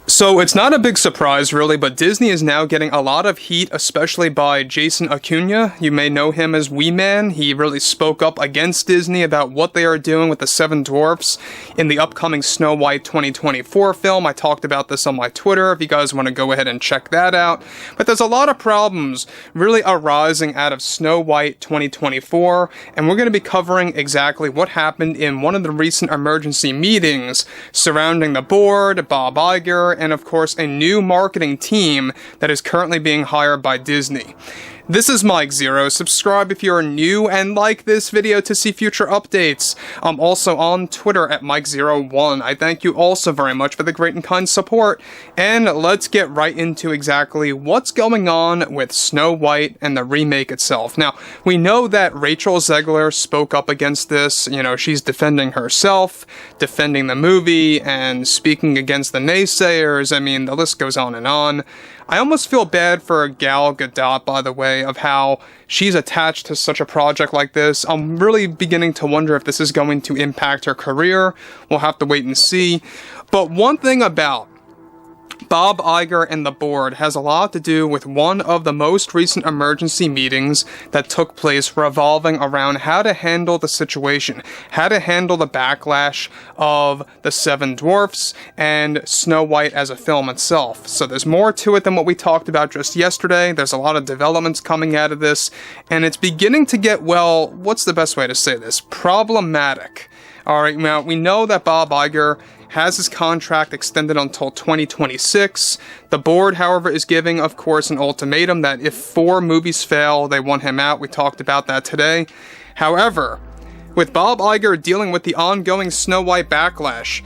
So it's not a big surprise, really, but Disney is now getting a lot of heat, especially by Jason Acuna. You may know him as Wee Man. He really spoke up against Disney about what they are doing with the Seven Dwarfs in the upcoming Snow White 2024 film. I talked about this on my Twitter, if you guys want to go ahead and check that out. But there's a lot of problems really arising out of Snow White 2024, and we're going to be covering exactly what happened in one of the recent emergency meetings surrounding the board, Bob Iger, and of course a new marketing team that is currently being hired by Disney. This is Mike Zero. Subscribe if you're new and like this video to see future updates. I'm also on Twitter at Mike01. I thank you also very much for the great and kind support. And let's get right into exactly what's going on with Snow White and the remake itself. Now, we know that Rachel Zegler spoke up against this. You know, she's defending herself, defending the movie, and speaking against the naysayers. I mean, the list goes on and on. I almost feel bad for Gal Gadot, by the way, of how she's attached to such a project like this. I'm really beginning to wonder if this is going to impact her career. We'll have to wait and see. But one thing about Bob Iger and the board has a lot to do with one of the most recent emergency meetings that took place revolving around how to handle the situation, how to handle the backlash of the Seven Dwarfs and Snow White as a film itself. So there's more to it than what we talked about just yesterday. There's a lot of developments coming out of this, and it's beginning to get, well, what's the best way to say this? Problematic. Alright, now we know that Bob Iger has his contract extended until 2026. The board, however, is giving, of course, an ultimatum that if 4 movies fail, they want him out. We talked about that today. However, with Bob Iger dealing with the ongoing Snow White backlash,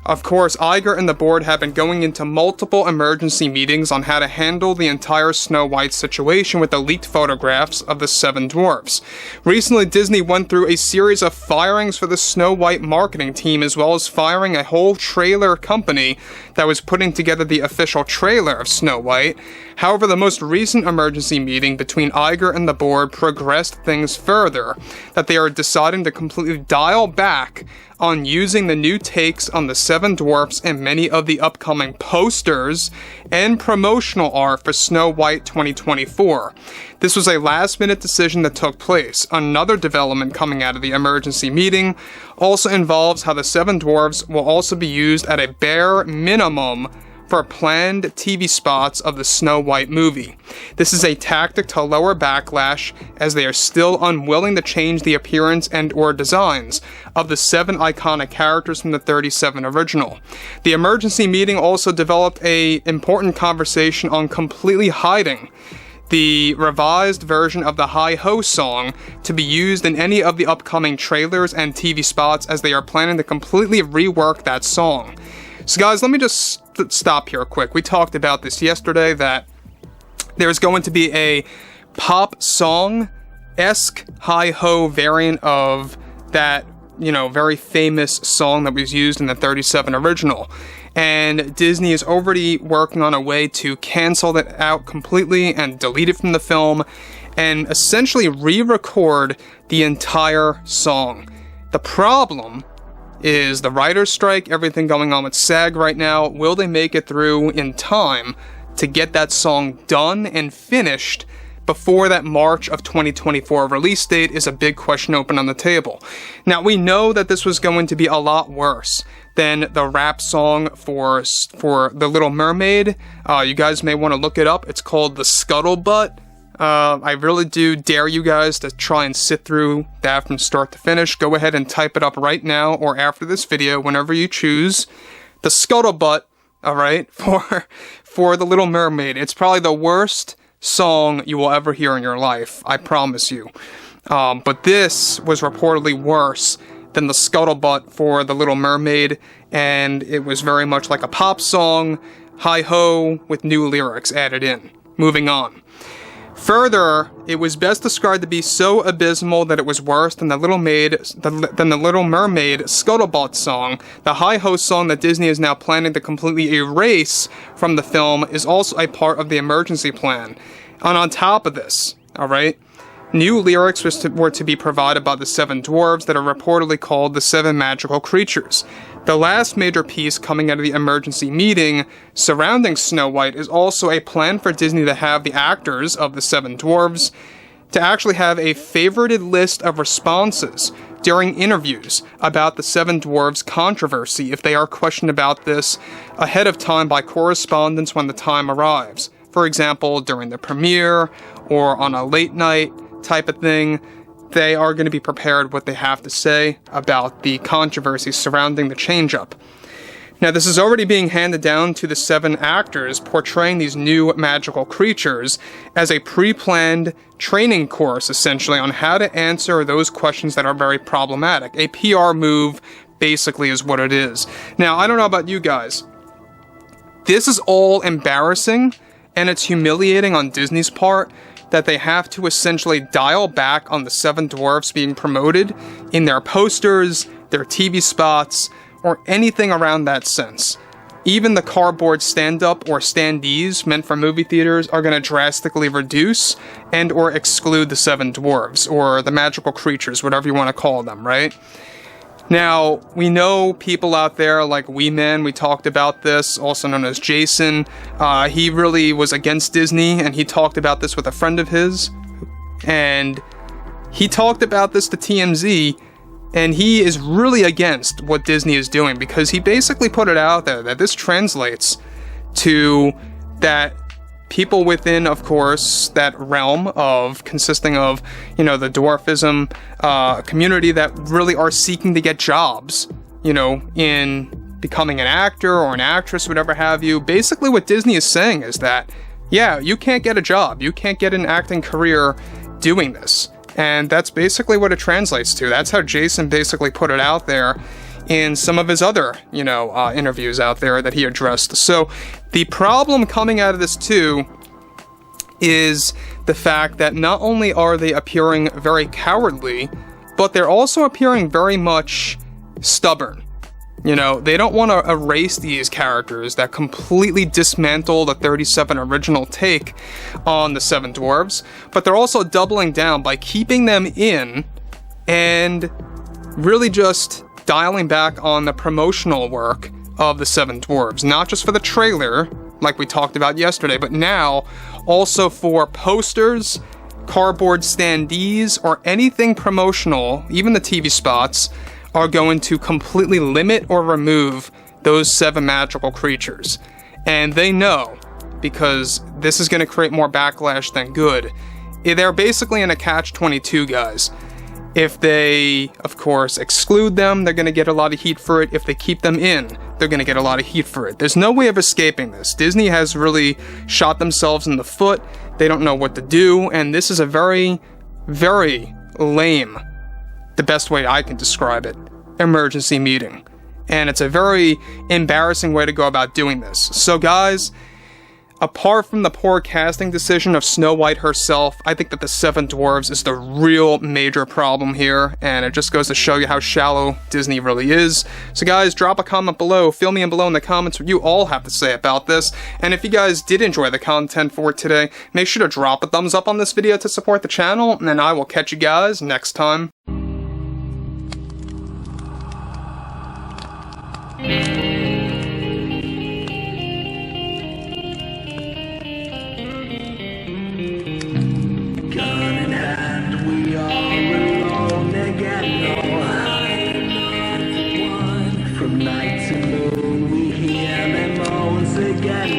of course, Iger and the board have been going into multiple emergency meetings on how to handle the entire Snow White situation with the leaked photographs of the Seven Dwarfs. Recently, Disney went through a series of firings for the Snow White marketing team, as well as firing a whole trailer company that was putting together the official trailer of Snow White. However, the most recent emergency meeting between Iger and the board progressed things further, that they are deciding to completely dial back on using the new takes on the Seven Dwarfs in many of the upcoming posters and promotional art for Snow White 2024. This was a last-minute decision that took place. Another development coming out of the emergency meeting also involves how the Seven Dwarfs will also be used at a bare minimum for planned TV spots of the Snow White movie. This is a tactic to lower backlash, as they are still unwilling to change the appearance and or designs of the 7 iconic characters from the 37 original. The emergency meeting also developed an important conversation on completely hiding the revised version of the Hi-Ho song to be used in any of the upcoming trailers and TV spots, as they are planning to completely rework that song. So guys, let me just stop here quick. We talked about this yesterday, that there's going to be a pop song-esque Hi-Ho variant of that, you know, very famous song that was used in the 37 original. And Disney is already working on a way to cancel that out completely and delete it from the film and essentially re-record the entire song. The problem is the writer's strike, everything going on with SAG right now. Will they make it through in time to get that song done and finished before that March of 2024 release date is a big question open on the table. Now, we know that this was going to be a lot worse than the rap song for The Little Mermaid. You guys may want to look it up. It's called The Scuttlebutt. I really do dare you guys to try and sit through that from start to finish. Go ahead and type it up right now or after this video, whenever you choose. The Scuttlebutt, alright, for The Little Mermaid. It's probably the worst song you will ever hear in your life, I promise you. But this was reportedly worse than the Scuttlebutt for The Little Mermaid, and it was very much like a pop song, hi-ho, with new lyrics added in. Moving on. Further, it was best described to be so abysmal that it was worse than the Little Mermaid Scuttlebutt song. The Hi-Ho song that Disney is now planning to completely erase from the film is also a part of the emergency plan. And on top of this, alright, New lyrics were to be provided by the seven dwarves that are reportedly called the seven magical creatures. The last major piece coming out of the emergency meeting surrounding Snow White is also a plan for Disney to have the actors of the seven dwarves to actually have a favorited list of responses during interviews about the seven dwarves controversy if they are questioned about this ahead of time by correspondents when the time arrives. For example, during the premiere or on a late night type of thing, they are going to be prepared what they have to say about the controversy surrounding the change-up. Now, this is already being handed down to the seven actors portraying these new magical creatures as a pre-planned training course, essentially, on how to answer those questions that are very problematic. A PR move, basically, is what it is. Now, I don't know about you guys. This is all embarrassing, and it's humiliating on Disney's part that they have to essentially dial back on the seven dwarfs being promoted in their posters, their TV spots, or anything around that sense. Even the cardboard stand-up or standees meant for movie theaters are going to drastically reduce and or exclude the seven dwarves, or the magical creatures, whatever you want to call them, right? Now, we know people out there like Wee Man, we talked about this, also known as Jason. He really was against Disney, and he talked about this with a friend of his. And he talked about this to TMZ, and he is really against what Disney is doing, because he basically put it out there that this translates to that people within, of course, that realm of consisting of, the dwarfism community that really are seeking to get jobs, in becoming an actor or an actress, whatever have you. Basically what Disney is saying is that, yeah, you can't get a job, you can't get an acting career doing this. And that's basically what it translates to. That's how Jason basically put it out there in some of his other, interviews out there that he addressed. So the problem coming out of this too is the fact that not only are they appearing very cowardly, but they're also appearing very much stubborn. They don't want to erase these characters that completely dismantle the 37 original take on the seven dwarves, but they're also doubling down by keeping them in and really just dialing back on the promotional work of the seven dwarves, not just for the trailer, like we talked about yesterday, but now also for posters, cardboard standees, or anything promotional, even the TV spots, are going to completely limit or remove those seven magical creatures. And they know, because this is going to create more backlash than good. They're basically in a catch-22, guys. If they, of course, exclude them, they're going to get a lot of heat for it. If they keep them in, they're going to get a lot of heat for it. There's no way of escaping this. Disney has really shot themselves in the foot. They don't know what to do, and this is a very, very lame, the best way I can describe it, emergency meeting. And it's a very embarrassing way to go about doing this. So guys, apart from the poor casting decision of Snow White herself, I think that the seven dwarves is the real major problem here, and it just goes to show you how shallow Disney really is. So guys, drop a comment below, fill me in below in the comments what you all have to say about this, and if you guys did enjoy the content for today, make sure to drop a thumbs up on this video to support the channel, and then I will catch you guys next time. From night to moon, we hear them moans again.